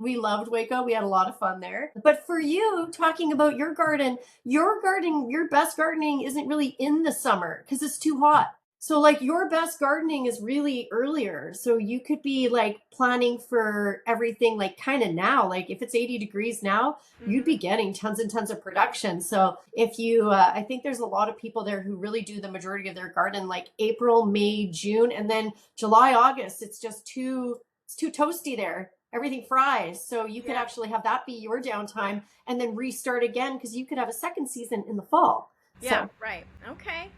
We loved Waco. We had a lot of fun there. But for you, talking about your garden, your best gardening isn't really in the summer because it's too hot. So like your best gardening is really earlier. So you could be like planning for everything like kind of now. Like if it's 80 degrees now, you'd be getting tons and tons of production. So if you, I think there's a lot of people there who really do the majority of their garden like April, May, June, and then July, August. It's too toasty there. Everything fries. So you could actually have that be your downtime and then restart again because you could have a second season in the fall. Yeah, right. Okay.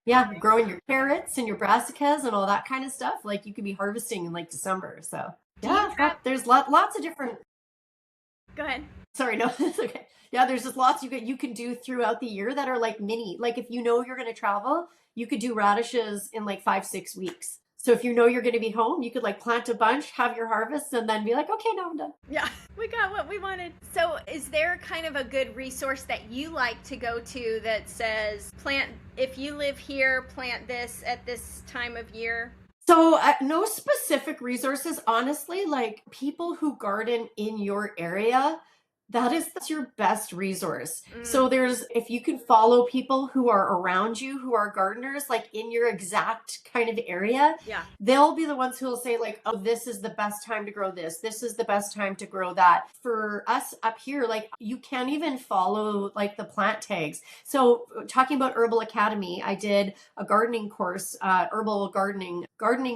Yeah, growing your carrots and your brassicas and all that kind of stuff. Like you could be harvesting in like December. So yeah, there's lots of different. Go ahead. Sorry, no, it's okay. Yeah, there's just lots you can do throughout the year that are like mini. Like if you know you're going to travel, you could do radishes in like 5-6 weeks. So if you know you're going to be home, you could like plant a bunch, have your harvest, and then be like, okay, now I'm done. Yeah, we got what we wanted. So is there kind of a good resource that you like to go to that says if you live here, plant this at this time of year? So no specific resources, honestly, like people who garden in your area, that's your best resource. So if you can follow people who are around you, who are gardeners, like in your exact kind of area, they'll be the ones who will say like, oh, this is the best time to grow this. This is the best time to grow that. For us up here, like you can't even follow like the plant tags. So talking about Herbal Academy, I did a gardening course, herbal gardening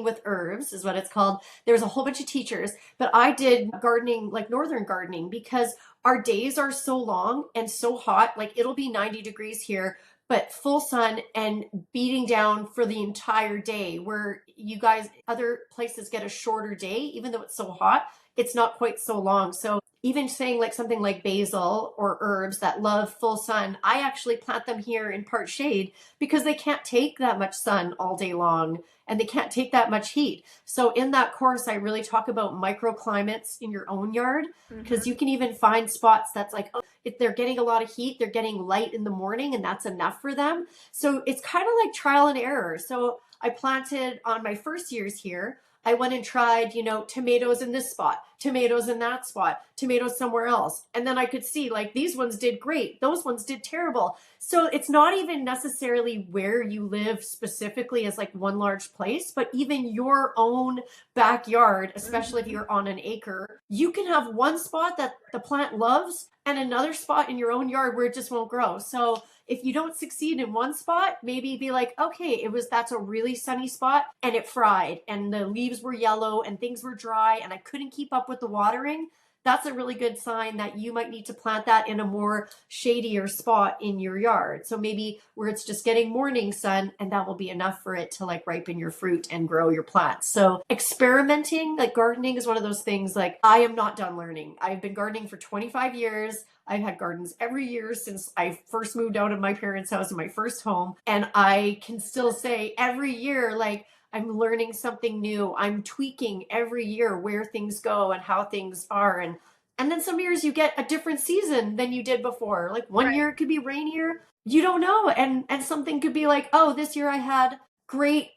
with herbs is what it's called. There's a whole bunch of teachers, but I did gardening, like northern gardening, because our days are so long and so hot. Like it'll be 90 degrees here, but full sun and beating down for the entire day, where you guys, other places get a shorter day, even though it's so hot, it's not quite so long. So even saying like something like basil or herbs that love full sun, I actually plant them here in part shade because they can't take that much sun all day long and they can't take that much heat. So in that course, I really talk about microclimates in your own yard, because you can even find spots that's like, oh, if they're getting a lot of heat, they're getting light in the morning and that's enough for them. So it's kind of like trial and error. So I planted on my first years here, I went and tried, tomatoes in this spot, tomatoes in that spot, tomatoes somewhere else. And then I could see like these ones did great. Those ones did terrible. So it's not even necessarily where you live specifically as like one large place, but even your own backyard, especially if you're on an acre, you can have one spot that the plant loves and another spot in your own yard where it just won't grow. So if you don't succeed in one spot, maybe be like, okay, that's a really sunny spot and it fried and the leaves were yellow and things were dry and I couldn't keep up with the watering. That's a really good sign that you might need to plant that in a more shadier spot in your yard. So maybe where it's just getting morning sun, and that will be enough for it to like ripen your fruit and grow your plants. So experimenting, like gardening is one of those things, like I am not done learning. I've been gardening for 25 years. I've had gardens every year since I first moved out of my parents' house in my first home. And I can still say every year, like, I'm learning something new. I'm tweaking every year where things go and how things are. And then some years you get a different season than you did before. Like one year it could be rainier. You don't know. And something could be like, oh, this year I had great,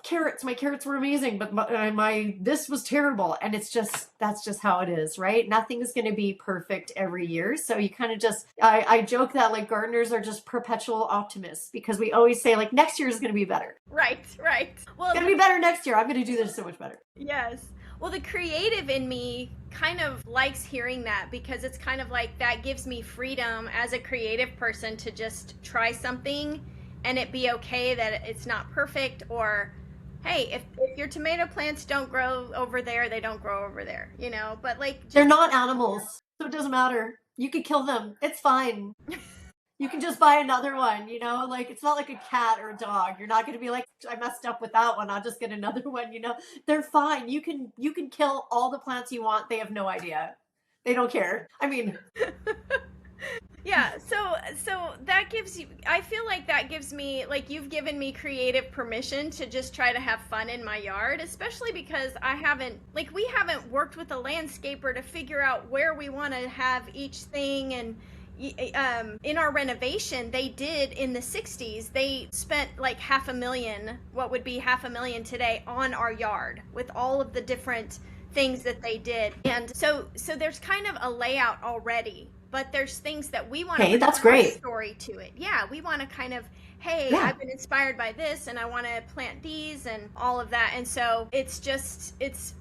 carrots. My carrots were amazing, but this was terrible. And that's just how it is, right? Nothing is going to be perfect every year. So you kind of I joke that like gardeners are just perpetual optimists because we always say like next year is going to be better. Right. Well, it's going to be better next year. I'm going to do this so much better. Yes. Well, the creative in me kind of likes hearing that because it's kind of like that gives me freedom as a creative person to just try something and it be okay that it's not perfect, or hey, if your tomato plants don't grow over there, they don't grow over there, but like they're not animals, so it doesn't matter. You can kill them. It's fine. You can just buy another one, like it's not like a cat or a dog. You're not going to be like, I messed up with that one, I'll just get another one. They're fine. You can kill all the plants you want. They have no idea. They don't care. I mean, yeah, so that gives you, I feel like that gives me, like you've given me creative permission to just try to have fun in my yard, especially because we haven't worked with a landscaper to figure out where we want to have each thing. And in our renovation, they did in the 60s, they spent like what would be $500,000 today on our yard with all of the different things that they did. And so there's kind of a layout already, but there's things that we want to Okay, put that's our great. story to it. Yeah, we want to kind of, hey, Yeah. I've been inspired by this and I want to plant these and all of that. And so it's just, it's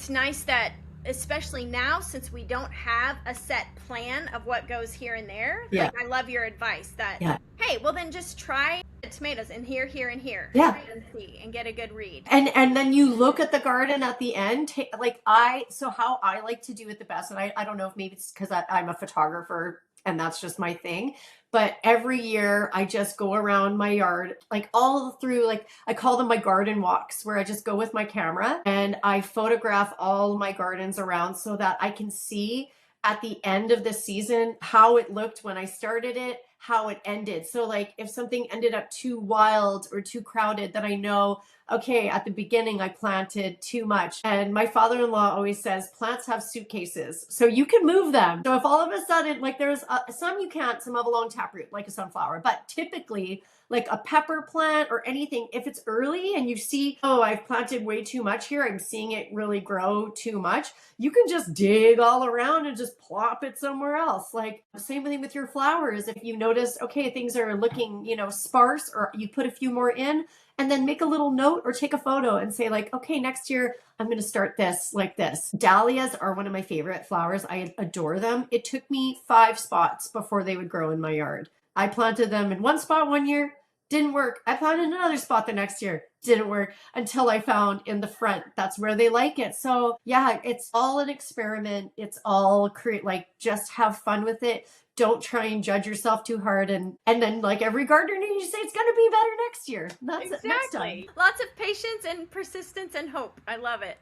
nice that, especially now, since we don't have a set plan of what goes here and there. Yeah. Like, I love your advice that, hey, well then just try tomatoes and here, and here. Yeah. And see and get a good read. And then you look at the garden at the end. So how I like to do it the best, and I don't know if maybe it's because I'm a photographer and that's just my thing. But every year I just go around my yard, like all through, like I call them my garden walks, where I just go with my camera and I photograph all my gardens around so that I can see at the end of the season how it looked when I started it, how it ended. So like if something ended up too wild or too crowded, then I know, okay, at the beginning I planted too much. And my father-in-law always says plants have suitcases, so you can move them. So if all of a sudden, like there's some you can't, some have a long taproot, like a sunflower, but typically like a pepper plant or anything, if it's early and you see, oh, I've planted way too much here, I'm seeing it really grow too much, you can just dig all around and just plop it somewhere else. Like same thing with your flowers. If you notice, okay, things are looking, sparse, or you put a few more in, and then make a little note or take a photo and say like, okay, next year I'm going to start this like this. Dahlias are one of my favorite flowers. I adore them. It took me 5 spots before they would grow in my yard. I planted them in one spot one year, didn't work. I planted another spot the next year, didn't work, until I found in the front, that's where they like it. So yeah, it's all an experiment. It's all just have fun with it. Don't try and judge yourself too hard. And then like every gardener, you say it's going to be better next year. That's exactly. it next time. Lots of patience and persistence and hope. I love it.